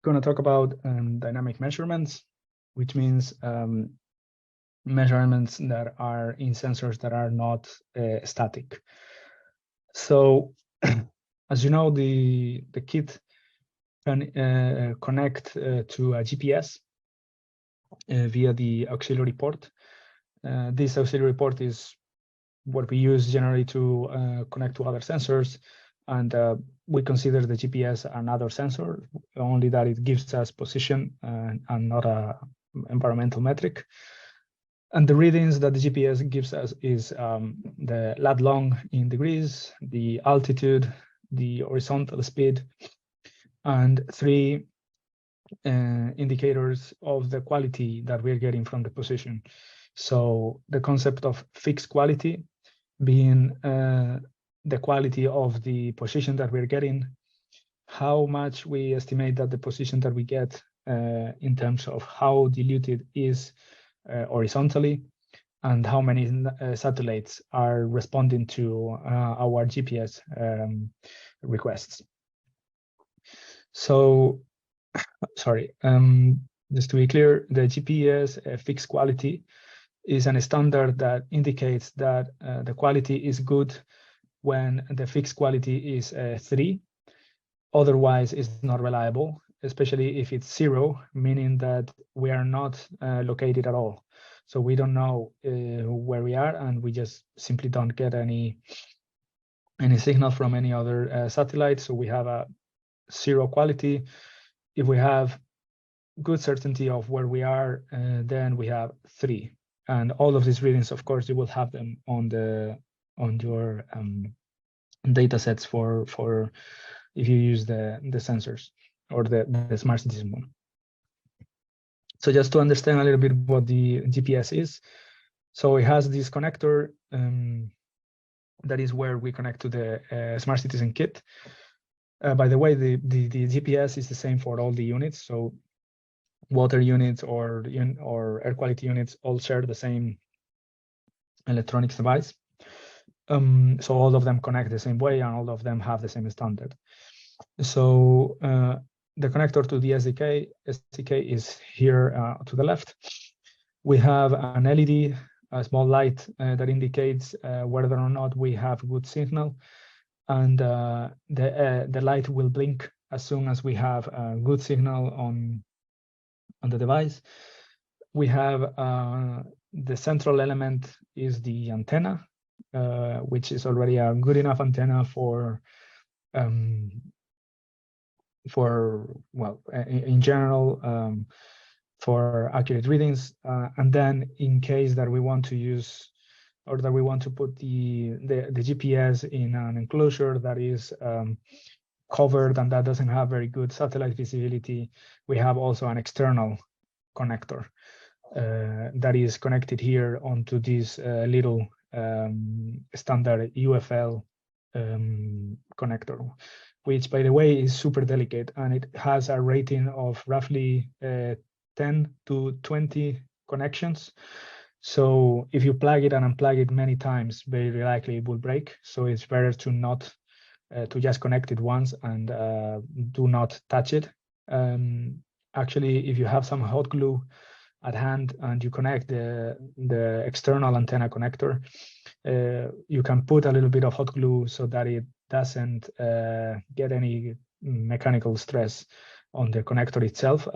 going to talk about dynamic measurements, which means measurements that are in sensors that are not static. So, as you know, the kit can connect to a GPS via the auxiliary port. This auxiliary port is what we use generally to connect to other sensors, and we consider the GPS another sensor, only that it gives us position and not a environmental metric. And the readings that the GPS gives us is the lat long in degrees, the altitude, the horizontal speed, and 3 indicators of the quality that we're getting from the position. So the concept of fixed quality being the quality of the position that we're getting, how much we estimate that the position that we get in terms of how diluted is horizontally, and how many satellites are responding to our GPS requests. So, sorry, just to be clear, the GPS fixed quality is a standard that indicates that the quality is good when the fixed quality is 3. Otherwise, it's not reliable, especially if it's 0, meaning that we are not located at all. So we don't know where we are, and we just simply don't get any signal from any other satellite. So we have a 0 quality. If we have good certainty of where we are, then we have 3. And all of these readings, of course, you will have them on your data sets for if you use the sensors or the smart citizen one. So just to understand a little bit what the GPS is, so it has this connector that is where we connect to the smart citizen kit. By the way, the GPS is the same for all the units. So water units or air quality units all share the same electronics device. So all of them connect the same way, and all of them have the same standard. So the connector to the SDK is here to the left. We have an LED, a small light that indicates whether or not we have good signal, and the light will blink as soon as we have a good signal on the device. We have the central element is the antenna, which is already a good enough antenna for well, in general, for accurate readings. And then in case that we want to use or that we want to put the GPS in an enclosure that is covered and that doesn't have very good satellite visibility, we have also an external connector that is connected here onto this little standard UFL connector, which, by the way, is super delicate, and it has a rating of roughly 10 to 20 connections. So if you plug it and unplug it many times, very likely it will break. So it's better to not to just connect it once and do not touch it. Actually, if you have some hot glue at hand and you connect the external antenna connector, you can put a little bit of hot glue so that it doesn't get any mechanical stress on the connector itself,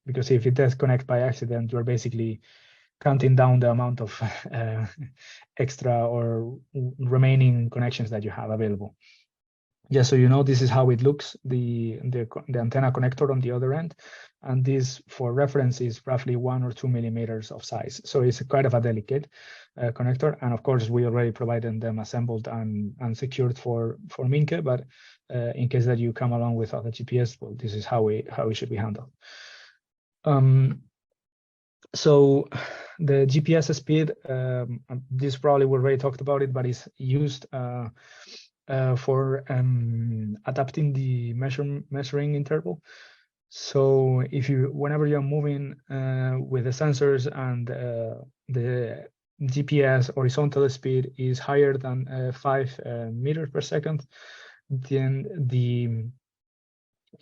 because if it does connect by accident, you're basically counting down the amount of extra or remaining connections that you have available. Just so you know, this is how it looks, the antenna connector on the other end. And this, for reference, is roughly 1 or 2 millimeters of size. So it's kind of a delicate connector. And of course, we already provided them assembled and secured for MINKE. But in case that you come along with other GPS, well, this is how it should be handled. So the GPS speed, this probably we already talked about it, but it's used for adapting the measuring interval. So whenever you're moving with the sensors and the GPS horizontal speed is higher than 5 meters per second, then the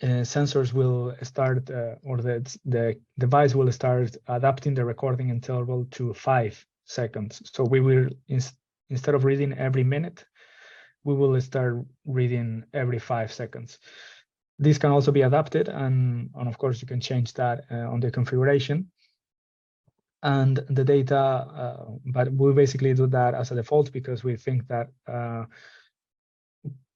sensors will start, or the device will start adapting the recording interval to 5 seconds. So we will, instead of reading every minute, we will start reading every 5 seconds. This can also be adapted, and of course you can change that on the configuration. And the data, but we basically do that as a default because we think that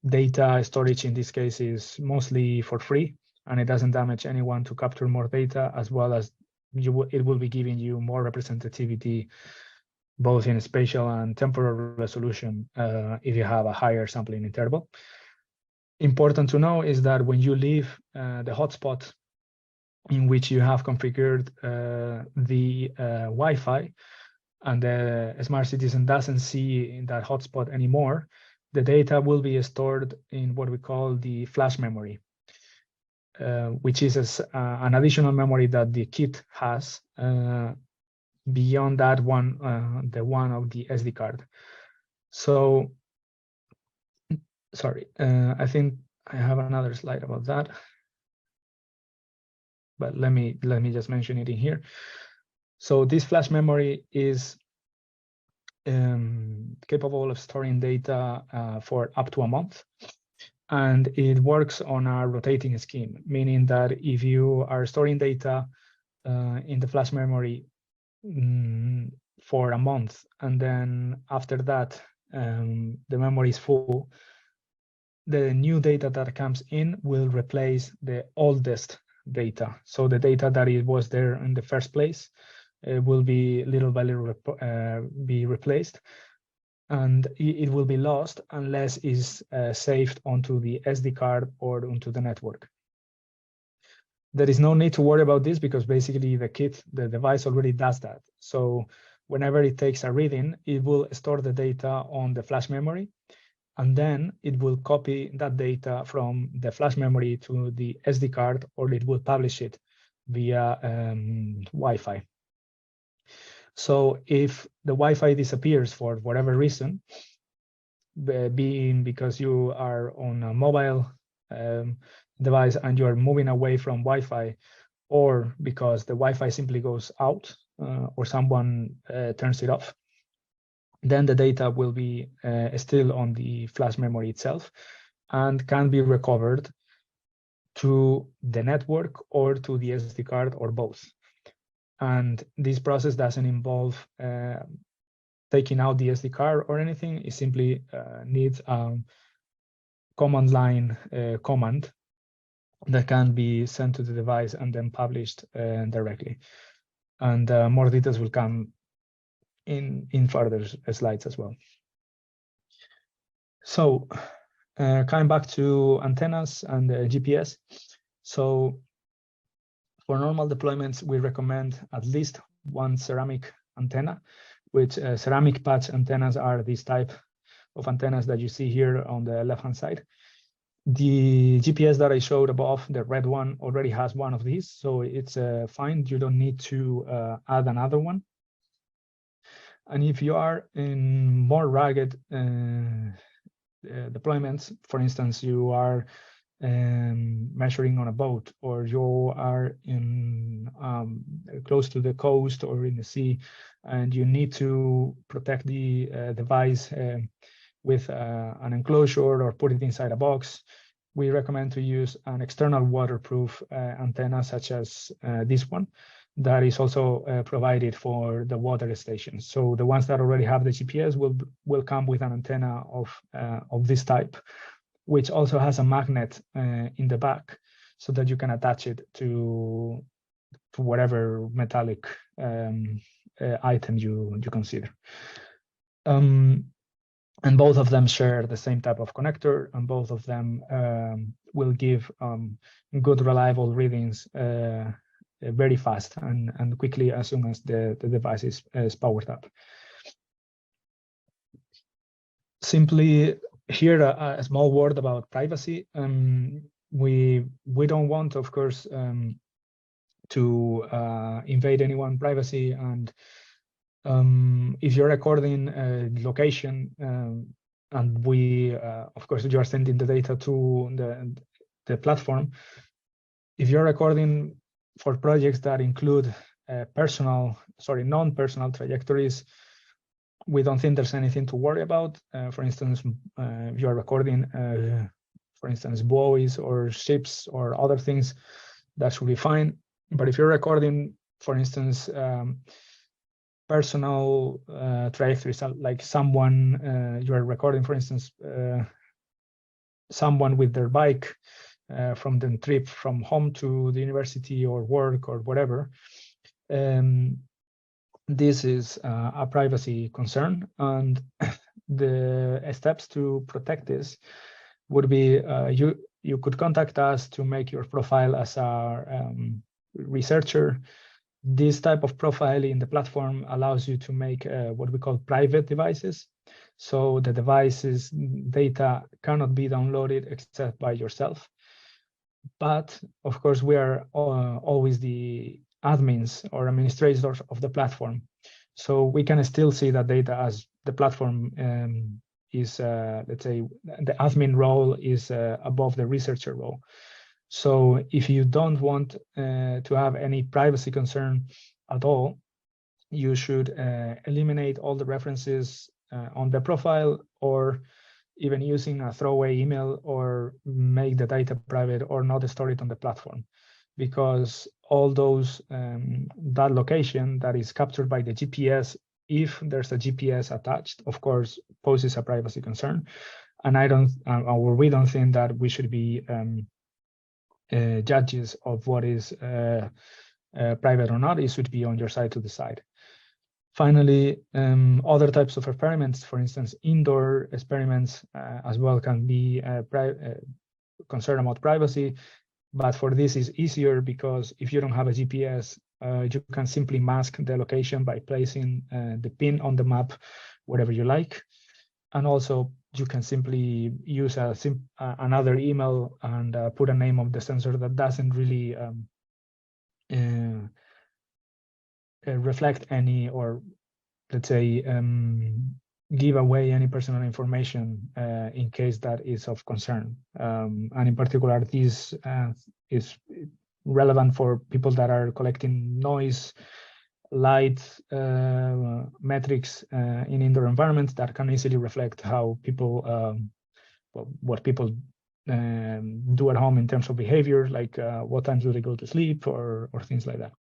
data storage in this case is mostly for free, and it doesn't damage anyone to capture more data, as well as it will be giving you more representativity both in spatial and temporal resolution if you have a higher sampling interval. Important to know is that when you leave the hotspot in which you have configured the Wi-Fi, and the smart citizen doesn't see that hotspot anymore, the data will be stored in what we call the flash memory, which is an additional memory that the kit has beyond that one, the one of the SD card. So, sorry, I think I have another slide about that, but let me just mention it in here. So this flash memory is capable of storing data for up to a month, and it works on a rotating scheme, meaning that if you are storing data in the flash memory for a month, and then after that the memory is full, the new data that comes in will replace the oldest data. So the data that it was there in the first place will be little by little be replaced, and it will be lost unless it's saved onto the SD card or onto the network. There is no need to worry about this because basically the kit, the device already does that. So whenever it takes a reading, it will store the data on the flash memory, and then it will copy that data from the flash memory to the SD card, or it will publish it via Wi-Fi. So if the Wi-Fi disappears for whatever reason, being because you are on a mobile device and you are moving away from Wi-Fi, or because the Wi-Fi simply goes out or someone turns it off, then the data will be still on the flash memory itself and can be recovered to the network or to the SD card or both. And this process doesn't involve taking out the SD card or anything. It simply needs command line command that can be sent to the device and then published directly. And more details will come in further slides as well. So coming back to antennas and GPS. So for normal deployments, we recommend at least one ceramic antenna, which ceramic patch antennas are this type of antennas that you see here on the left-hand side. The GPS that I showed above, the red one, already has one of these, so it's fine. You don't need to add another one. And if you are in more rugged deployments, for instance, you are measuring on a boat, or you are in close to the coast or in the sea, and you need to protect the device with an enclosure or put it inside a box, we recommend to use an external waterproof antenna such as this one that is also provided for the water stations. So the ones that already have the GPS will come with an antenna of this type, which also has a magnet in the back so that you can attach it to whatever metallic item you consider. And both of them share the same type of connector, and both of them will give good, reliable readings very fast and quickly as soon as the device is powered up. Simply here, a small word about privacy. We don't want, of course, to invade anyone's privacy, and if you're recording a location and we, of course, you are sending the data to the platform, if you're recording for projects that include non-personal trajectories, we don't think there's anything to worry about. For instance, if you are recording, for instance, buoys or ships or other things, that should be fine. But if you're recording, for instance, personal trajectories, like someone, you are recording, for instance, someone with their bike from the trip from home to the university or work or whatever, this is a privacy concern, and the steps to protect this would be you could contact us to make your profile as a researcher. This type of profile in the platform allows you to make what we call private devices. So the device's data cannot be downloaded except by yourself. But of course, we are always the admins or administrators of the platform. So we can still see that data as the platform is, let's say, the admin role is above the researcher role. So if you don't want to have any privacy concern at all, you should eliminate all the references on the profile, or even using a throwaway email, or make the data private or not store it on the platform, because all those that location that is captured by the GPS, if there's a GPS attached, of course, poses a privacy concern. And we don't think that we should be judges of what is private or not. It should be on your side to decide. Finally, other types of experiments, for instance, indoor experiments as well, can be concerned about privacy. But for this is easier, because if you don't have a GPS, you can simply mask the location by placing the pin on the map wherever you like. And also, you can simply use another email and put a name of the sensor that doesn't really reflect any, or let's say, give away any personal information in case that is of concern. And in particular, this is relevant for people that are collecting noise, light metrics in indoor environments that can easily reflect how people, what people do at home in terms of behavior, like what times do they go to sleep, or things like that.